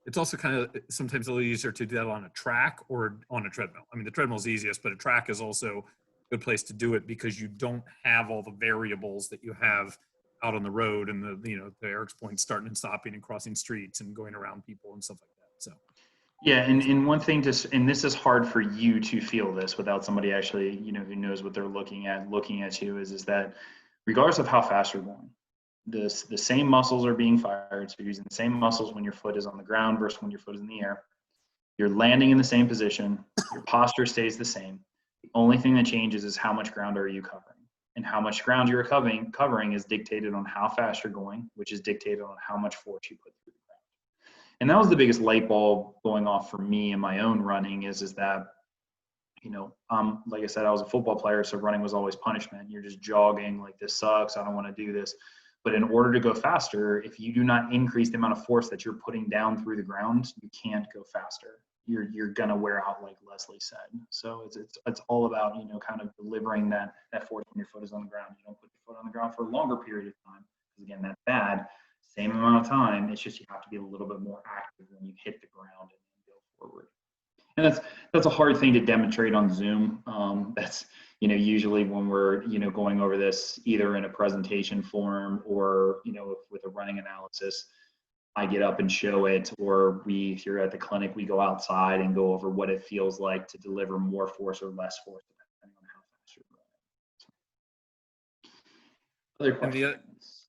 It's also kind of sometimes a little easier to do that on a track or on a treadmill. I mean, the treadmill is easiest, but a track is also a good place to do it, because you don't have all the variables that you have out on the road, and the Eric's point, starting and stopping and crossing streets and going around people and stuff like that. So. Yeah, and one thing and this is hard for you to feel this without somebody actually, who knows what they're looking at you, is that regardless of how fast you're going, the same muscles are being fired. So you're using the same muscles when your foot is on the ground versus when your foot is in the air. You're landing in the same position. Your posture stays the same. The only thing that changes is how much ground are you covering. And how much ground you're covering is dictated on how fast you're going, which is dictated on how much force you put through the ground. And that was the biggest light bulb going off for me in my own running is that, you know, like I said, I was a football player, so running was always punishment. You're just jogging, like, this sucks, I don't want to do this. But in order to go faster, if you do not increase the amount of force that you're putting down through the ground, you can't go faster. You're gonna wear out, like Leslie said. So it's all about, you know, kind of delivering that force when your foot is on the ground. You don't put your foot on the ground for a longer period of time, because again, that's bad. Same amount of time. It's just you have to be a little bit more active when you hit the ground and go forward. And that's a hard thing to demonstrate on Zoom. That's, you know, usually when we're, you know, going over this either in a presentation form or, you know, with a running analysis, I get up and show it, or we here at the clinic, we go outside and go over what it feels like to deliver more force or less force, depending on how fast you're running. Other questions?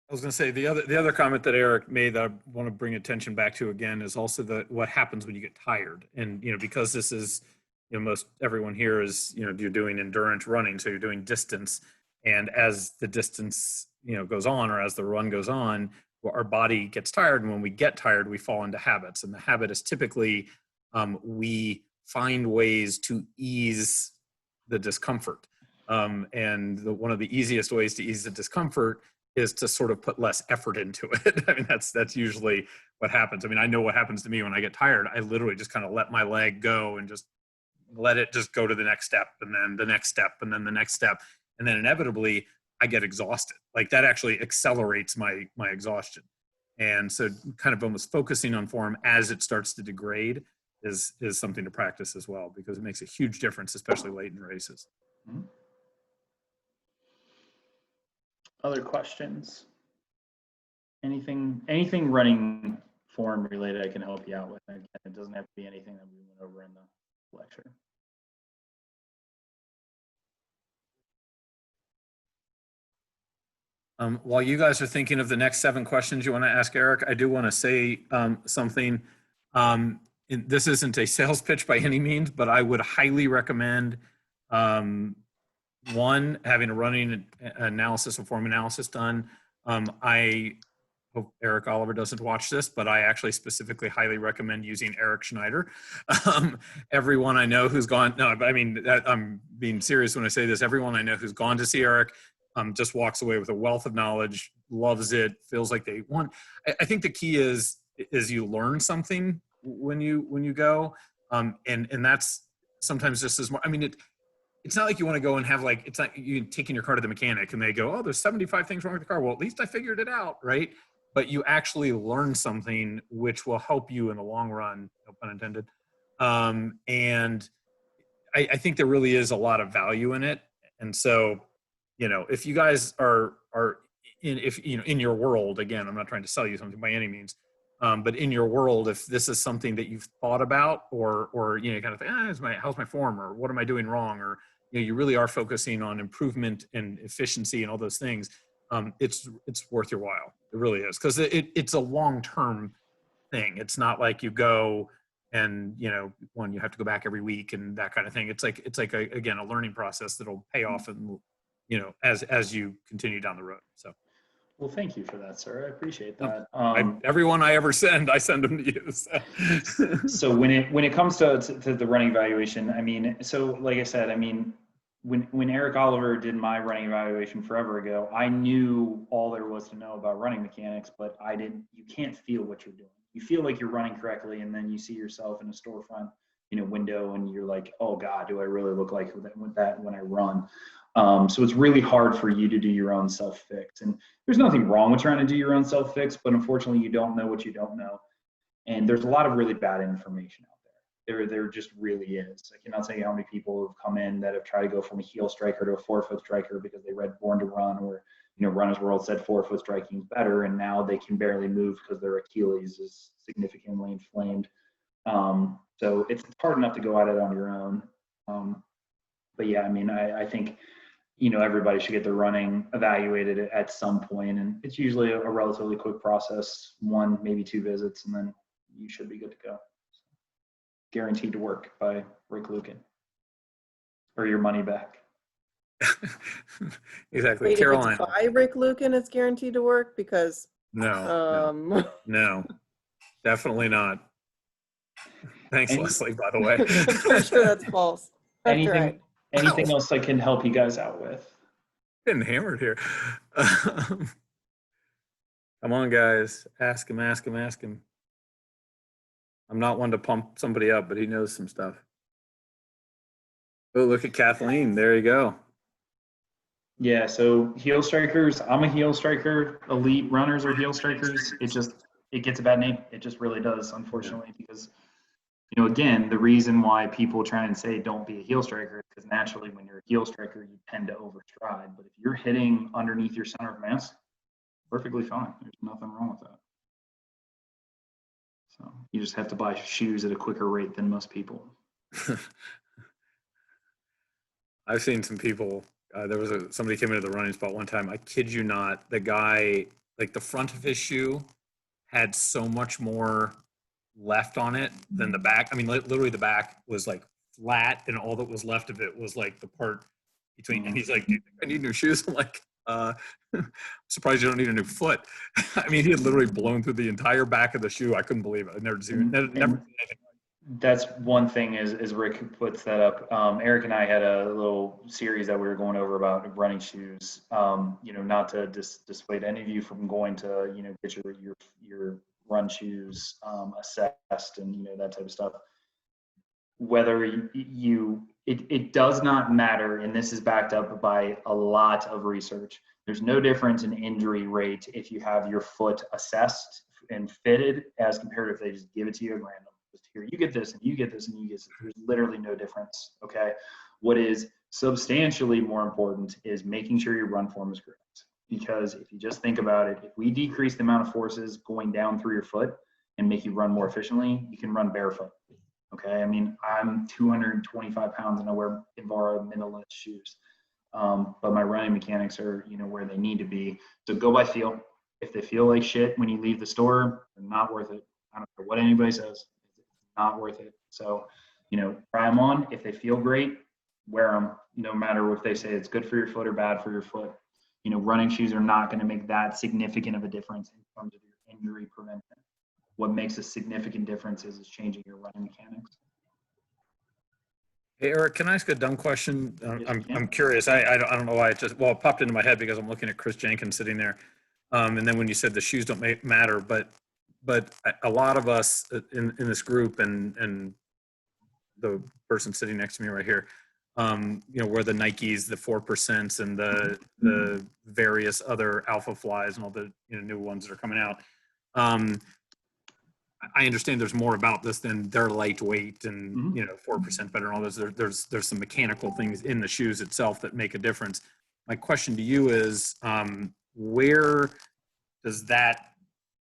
I was going to say the other comment that Eric made that I want to bring attention back to again is also what happens when you get tired. And, you know, because this is, you know, most everyone here is, you know, you're doing endurance running, so you're doing distance. And as the distance, you know, goes on, or as the run goes on, our body gets tired. And when we get tired, we fall into habits. And the habit is typically we find ways to ease the discomfort. And one of the easiest ways to ease the discomfort is to sort of put less effort into it. I mean, that's usually what happens. I mean, I know what happens to me when I get tired. I literally just kind of let my leg go and just let it just go to the next step, and then the next step, and then the next step. And then inevitably I get exhausted. Like, that actually accelerates my exhaustion. And so kind of almost focusing on form as it starts to degrade is something to practice as well, because it makes a huge difference, especially late in races. Mm-hmm. Other questions? Anything running form related I can help you out with? Again, it doesn't have to be anything that we went over in the lecture. While you guys are thinking of the next 7 questions you want to ask Eric, I do want to say something. This isn't a sales pitch by any means, but I would highly recommend one, having a running analysis or form analysis done. I hope Eric Oliver doesn't watch this, but I actually specifically highly recommend using Eric Schneider. Everyone I know who's gone, no, but I mean, I'm being serious when I say this, everyone I know who's gone to see Eric just walks away with a wealth of knowledge, loves it, feels like they want. I think the key is you learn something when you go, and that's sometimes just as more. I mean, it's not like you want to go and have, like, it's not you taking your car to the mechanic and they go, oh, there's 75 things wrong with the car. Well, at least I figured it out, right? But you actually learn something which will help you in the long run, no pun intended. And I think there really is a lot of value in it. And so, you know, if you guys are in your world, again, I'm not trying to sell you something by any means, but in your world, if this is something that you've thought about, or you know, kind of think, how's my form, or what am I doing wrong, or you know, you really are focusing on improvement and efficiency and all those things, it's worth your while. It really is, because it's a long-term thing. It's not like you go and, you know, you have to go back every week and that kind of thing. It's like again, a learning process that'll pay off, and you know, as you continue down the road. So. Well, thank you for that, sir. I appreciate that. Everyone I ever send, I send them to you. So when it comes to the running evaluation, I mean, so like I said, I mean, when Eric Oliver did my running evaluation forever ago, I knew all there was to know about running mechanics, but you can't feel what you're doing. You feel like you're running correctly, and then you see yourself in a storefront, you know, window, and you're like, oh God, do I really look like that when I run? So it's really hard for you to do your own self-fix. And there's nothing wrong with trying to do your own self-fix, but unfortunately you don't know what you don't know. And there's a lot of really bad information out there. There just really is. I cannot tell you how many people have come in that have tried to go from a heel striker to a forefoot striker because they read Born to Run, or, you know, Runner's World said forefoot striking is better, and now they can barely move because their Achilles is significantly inflamed. So it's hard enough to go at it on your own. But yeah, I mean, I think, you know, everybody should get their running evaluated at some point, and it's usually a relatively quick process, 1, maybe 2 visits, and then you should be good to go. Guaranteed to Work by Rick Lucan. or your money back. Exactly. Wait, if Caroline. it's by Rick Lucan, it's guaranteed to work because, No, no, definitely not. Thanks, Any- Leslie, by the way. I'm pretty sure that's false. That's Anything, right. anything else I can help you guys out with? Getting hammered here. Come on, guys. Ask him, ask him, ask him. I'm not one to pump somebody up, but he knows some stuff. Oh, look at Kathleen. There you go. Yeah, so heel strikers, I'm a heel striker. Elite runners are heel strikers. It gets a bad name. It just really does, unfortunately, because, again, the reason why people try and say don't be a heel striker is because naturally when you're a heel striker, you tend to overstride. But if you're hitting underneath your center of mass, perfectly fine. There's nothing wrong with that. So you just have to buy shoes at a quicker rate than most people. I've seen some people. There was somebody came into the running spot one time. I kid you not. The guy, like the front of his shoe, had so much more left on it than the back. I mean, literally the back was like flat, and all that was left of it was like the part between. And he's like, "Do you think I need new shoes?" I'm like, surprised you don't need a new foot. I mean, he had literally blown through the entire back of the shoe. I couldn't believe it. I've never seen anything. That's one thing is Rick puts that up. Eric and I had a little series that we were going over about running shoes. Not to dissuade any of you from going to, get your run shoes assessed and, that type of stuff. Whether it does not matter, and this is backed up by a lot of research. There's no difference in injury rate if you have your foot assessed and fitted as compared to if they just give it to you at random. Just here, you get this, and you get this, and you get this. There's literally no difference, okay? What is substantially more important is making sure your run form is correct. Because if you just think about it, if we decrease the amount of forces going down through your foot and make you run more efficiently, you can run barefoot. Okay, I mean, I'm 225 pounds and I wear Invara Minimalist shoes, but my running mechanics are, where they need to be. So go by feel. If they feel like shit when you leave the store, they're not worth it. I don't care what anybody says, it's not worth it. So, try them on. If they feel great, wear them. No matter if they say it's good for your foot or bad for your foot. Running shoes are not going to make that significant of a difference in terms of your injury prevention. What makes a significant difference is changing your running mechanics. Hey, Eric, can I ask a dumb question? Yes, I'm curious. I don't know why it it popped into my head because I'm looking at Chris Jenkins sitting there. And then when you said the shoes don't matter, but a lot of us in this group and the person sitting next to me right here, wear the Nikes, the 4% and the various other Alpha Flies and all the new ones that are coming out. I understand there's more about this than they're lightweight and 4% better and all those. There's some mechanical things in the shoes itself that make a difference. My question to you is, where does that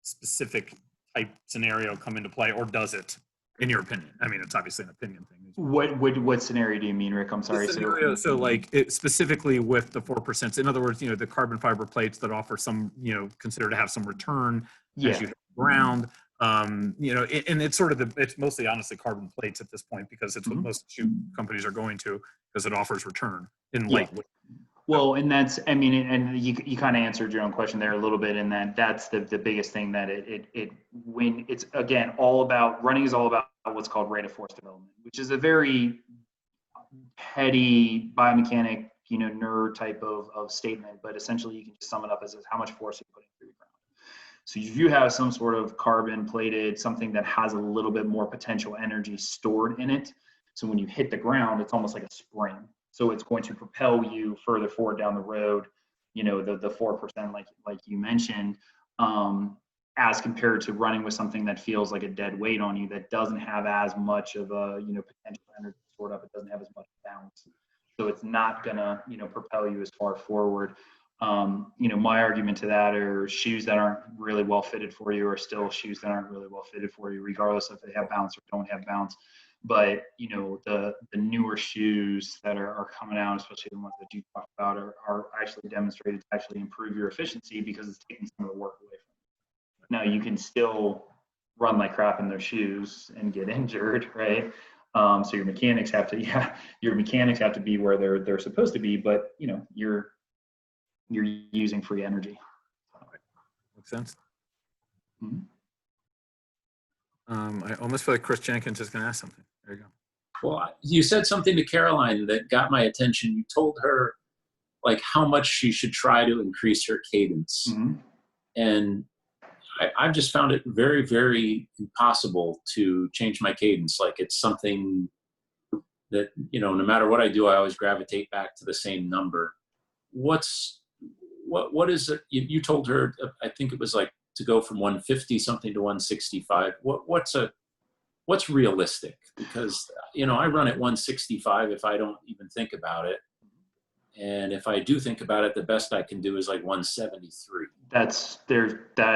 specific type scenario come into play, or does it, in your opinion? I mean, it's obviously an opinion thing. What scenario do you mean, Rick? I'm sorry. So like specifically with the 4%. In other words, the carbon fiber plates that offer some, consider to have some return as you hit the ground. And it's sort of it's mostly honestly carbon plates at this point because it's what most shoe companies are going to because it offers return in lightweight. Well, and that's, I mean, and you kind of answered your own question there a little bit in that's the biggest thing that when it's, again, running is all about what's called rate of force development, which is a very heady biomechanic, nerd type of statement, but essentially you can just sum it up as how much force you're putting through the ground. So if you have some sort of carbon plated, something that has a little bit more potential energy stored in it, so when you hit the ground, it's almost like a spring. So it's going to propel you further forward down the road, the 4% like you mentioned, as compared to running with something that feels like a dead weight on you that doesn't have as much of a potential energy stored up. It doesn't have as much bounce. So it's not gonna propel you as far forward. My argument to that are shoes that aren't really well fitted for you are still shoes that aren't really well fitted for you, regardless if they have bounce or don't have bounce. But the newer shoes that are coming out, especially the ones that you talked about, are actually demonstrated to actually improve your efficiency because it's taking some of the work away from you. Now you can still run like crap in those shoes and get injured, right? So your mechanics have to, yeah, your mechanics have to be where they're supposed to be, but you know, you're using free energy. Makes sense. Mhm. I almost feel like Chris Jenkins is going to ask something. There you go. Well, you said something to Caroline that got my attention. You told her like how much she should try to increase her cadence. Mhm. And I've just found it very, very impossible to change my cadence. Like it's something that, you know, no matter what I do, I always gravitate back to the same number. What is it? You told her, I think it was like to go from 150 something to 165. What's realistic? Because, you know, I run at 165 if I don't even think about it. And if I do think about it, the best I can do is like 173. That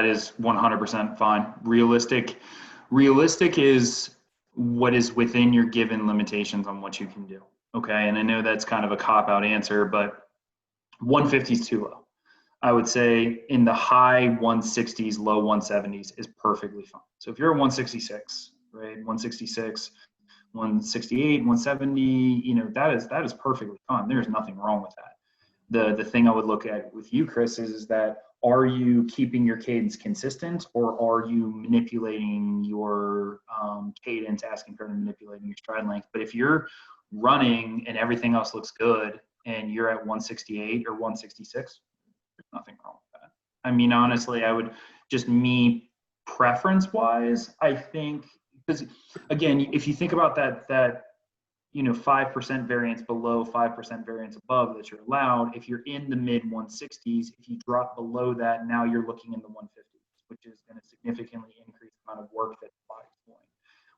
is 100% fine. Realistic is what is within your given limitations on what you can do. Okay. And I know that's kind of a cop-out answer, but 150 is too low. I would say in the high 160s, low 170s is perfectly fine. So if you're at 166, right, 166, 168, 170, you know, that is perfectly fine. There's nothing wrong with that. The thing I would look at with you, Chris, is that are you keeping your cadence consistent, or are you manipulating your cadence, asking for manipulating your stride length? But if you're running and everything else looks good and you're at 168 or 166, there's nothing wrong with that. I mean, honestly, I would just preference wise, I think, because again, if you think about that, you know, 5% variance below, 5% variance above that you're allowed, if you're in the mid 160s, if you drop below that, now you're looking in the 150s, which is going to significantly increase the amount of work that the body's doing,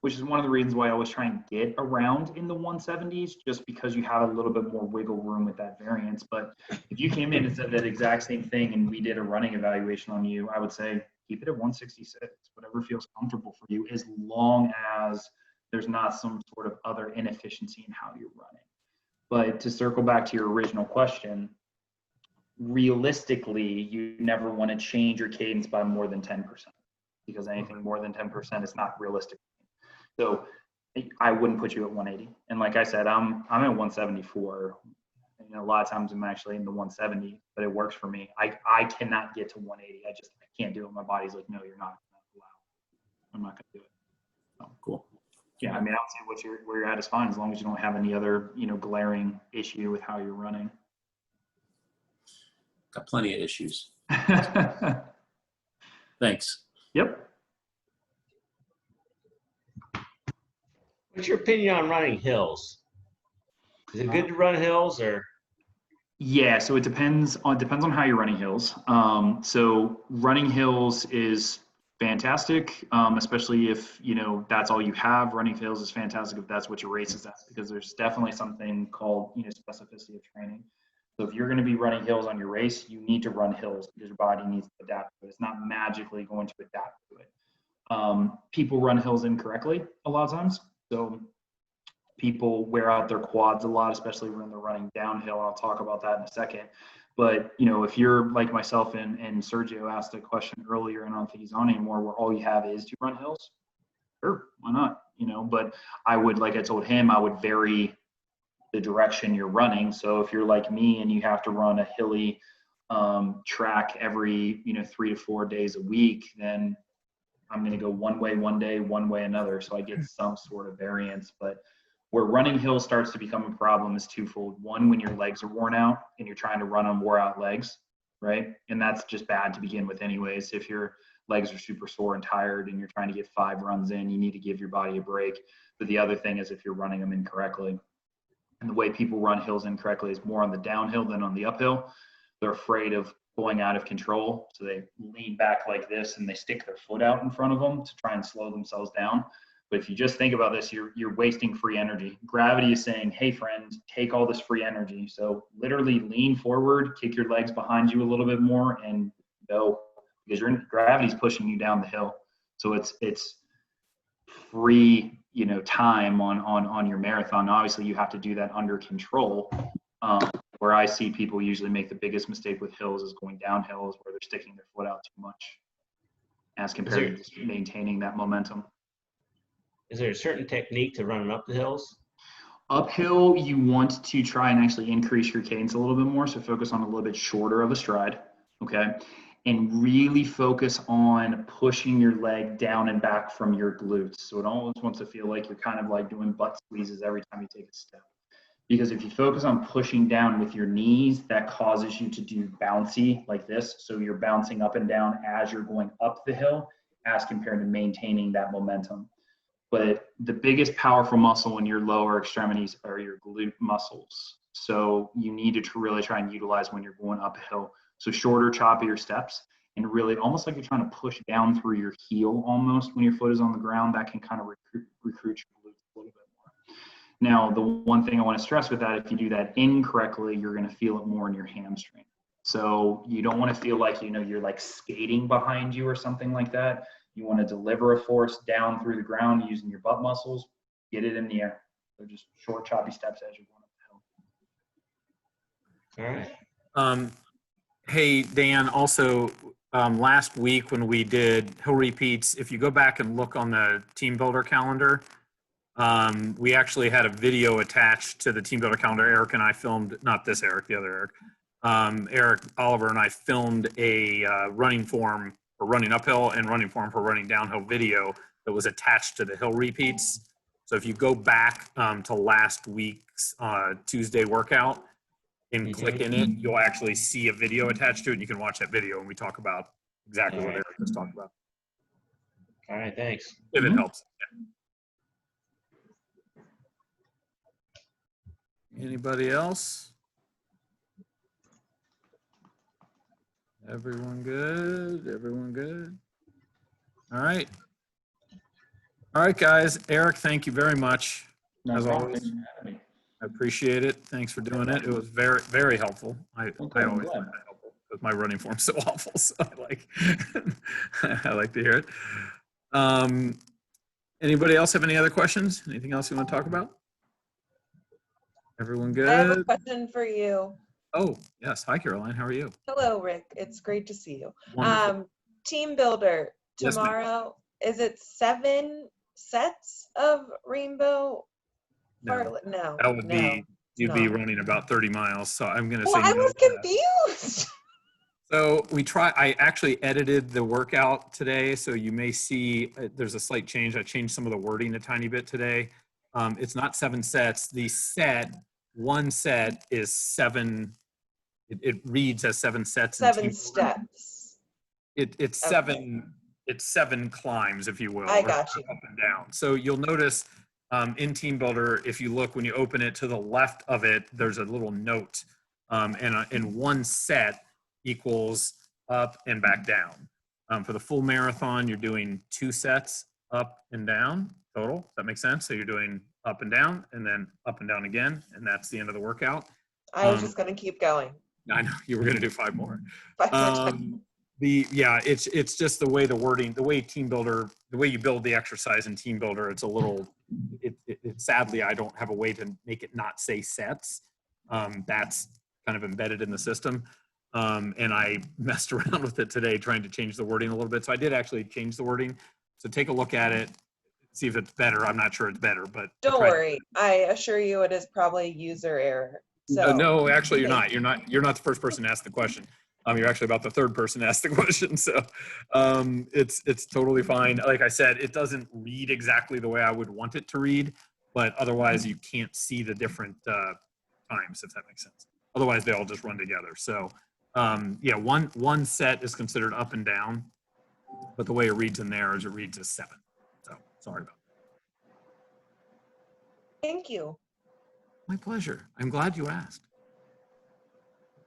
which is one of the reasons why I always try and get around in the 170s, just because you have a little bit more wiggle room with that variance. But if you came in and said that exact same thing and we did a running evaluation on you, I would say keep it at 166, whatever feels comfortable for you, as long as there's not some sort of other inefficiency in how you're running. But to circle back to your original question, realistically, you never want to change your cadence by more than 10%, because anything more than 10% is not realistic. So I wouldn't put you at 180. And like I said, I'm at 174. And a lot of times I'm actually in the 170, but it works for me. I cannot get to 180. I can't do it. My body's like, no, you're not allowed. I'm not going to do it. So, cool. Yeah, I mean, I would say where you're at is fine, as long as you don't have any other, you know, glaring issue with how you're running. Got plenty of issues. Thanks. Yep. What's your opinion on running hills? Is it good to run hills, or? Yeah, so it depends on how you're running hills. So running hills is fantastic, especially if, you know, that's all you have. Running hills is fantastic if that's what your race is at, because there's definitely something called, you know, specificity of training. So if you're going to be running hills on your race, you need to run hills because your body needs to adapt to it. It's not magically going to adapt to it. People run hills incorrectly a lot of times. So people wear out their quads a lot, especially when they're running downhill. I'll talk about that in a second. But, you know, if you're like myself and Sergio asked a question earlier, and I don't think he's on anymore, where all you have is to run hills, sure, why not? You know, but I would, like I told him, I would vary the direction you're running. So if you're like me and you have to run a hilly track every, you know, 3 to 4 days a week, then I'm going to go one way one day, one way another. So I get some sort of variance. But where running hills starts to become a problem is twofold. One, when your legs are worn out and you're trying to run on wore out legs, right? And that's just bad to begin with anyways. If your legs are super sore and tired and you're trying to get 5 runs in, you need to give your body a break. But the other thing is if you're running them incorrectly. And the way people run hills incorrectly is more on the downhill than on the uphill. They're afraid of going out of control. So they lean back like this and they stick their foot out in front of them to try and slow themselves down. But if you just think about this, you're wasting free energy. Gravity is saying, hey, friend, take all this free energy. So literally lean forward, kick your legs behind you a little bit more, and go, because gravity's pushing you down the hill. So it's free, you know, time on your marathon. Obviously, you have to do that under control. Where I see people usually make the biggest mistake with hills is going downhill, is where they're sticking their foot out too much, as compared to just maintaining that momentum. Is there a certain technique to running up the hills? Uphill, you want to try and actually increase your cadence a little bit more. So focus on a little bit shorter of a stride, okay? And really focus on pushing your leg down and back from your glutes. So it almost wants to feel like you're kind of like doing butt squeezes every time you take a step. Because if you focus on pushing down with your knees, that causes you to do bouncy like this. So you're bouncing up and down as you're going up the hill as compared to maintaining that momentum. But the biggest powerful muscle in your lower extremities are your glute muscles. So you need to really try and utilize when you're going uphill. So shorter, choppier steps, and really almost like you're trying to push down through your heel almost when your foot is on the ground. That can kind of recruit your glutes a little bit more. Now, the one thing I want to stress with that, if you do that incorrectly, you're going to feel it more in your hamstring. So you don't want to feel like, you're like skating behind you or something like that. You want to deliver a force down through the ground using your butt muscles, get it in the air. So just short, choppy steps as you're going up the hill. All right. Hey, Dan, also, last week when we did hill repeats, if you go back and look on the Team Builder calendar, we actually had a video attached to the Team Builder calendar. Eric and I filmed, not this Eric, the other Eric. Eric Oliver and I filmed a running form for running uphill and running form for running downhill video that was attached to the hill repeats. So if you go back to last week's Tuesday workout and click in it, you'll actually see a video attached to it. And you can watch that video and we talk about exactly what Eric just talked about. All right, thanks. If it helps. Yeah. Anybody else? Everyone good? Everyone good? All right. All right, guys. Eric, thank you very much. As always, Thanks for having me. I appreciate it. Thanks for doing it. It was very, very helpful. I Okay, I'm always glad. find that helpful because my running form's so awful. So I like, I like to hear it. Anybody else have any other questions? Anything else you want to talk about? Everyone I have a good? question for you. Oh, yes. Hi, Caroline. How are you? Hello, Rick. It's great to see you. Wonderful. Team Builder, Yes, ma'am. tomorrow, is it 7 sets of rainbow? No, No. that would be, you'd be not. running about 30 miles. So I'm going to Well, say I no was to that. confused. So I actually edited the workout today. So you may see there's a slight change. I changed some of the wording a tiny bit today. It's not 7 sets. One set is 7. It reads as 7 sets. in 7 Team Builder. steps. It's Okay. 7. It's 7 climbs, if you will. I or got you. Up and down. So you'll notice in Team Builder, if you look when you open it to the left of it, there's a little note, and one set equals up and back down. For the full marathon, you're doing 2 sets up and down total. Does that make sense? So you're doing up and down, and then up and down again, and that's the end of the workout. I was just going to keep going. I know you were going to do 5 more. 5 more times. It's just the way the wording, the way Team Builder, the way you build the exercise in Team Builder, it's a little, sadly, I don't have a way to make it not say sets. That's kind of embedded in the system. And I messed around with it today, trying to change the wording a little bit. So I did actually change the wording. So take a look at it, see if it's better. I'm not sure it's better, but Don't worry. I assure you it is probably user error. So no, actually you're thank not. You're not the first person to ask the question. You're actually about the 3rd person to ask the question. So it's totally fine. Like I said, it doesn't read exactly the way I would want it to read, but otherwise you can't see the different times, if that makes sense. Otherwise they all just run together. So yeah, one set is considered up and down, but the way it reads in there is it reads as 7. So sorry about that. Thank you. My pleasure. I'm glad you asked.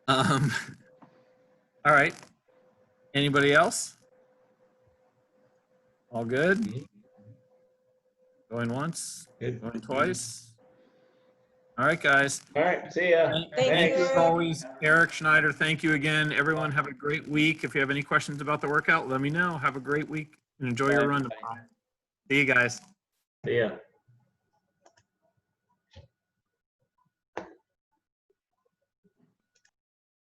All right. Anybody else? All good? Going once? Good. Going twice? All right, guys. All right, see ya. Thank Thank you. you as always. Eric Schneider, thank you again. Everyone have a great week. If you have any questions about the workout, let me know. Have a great week and enjoy your run tomorrow. See you guys. See ya.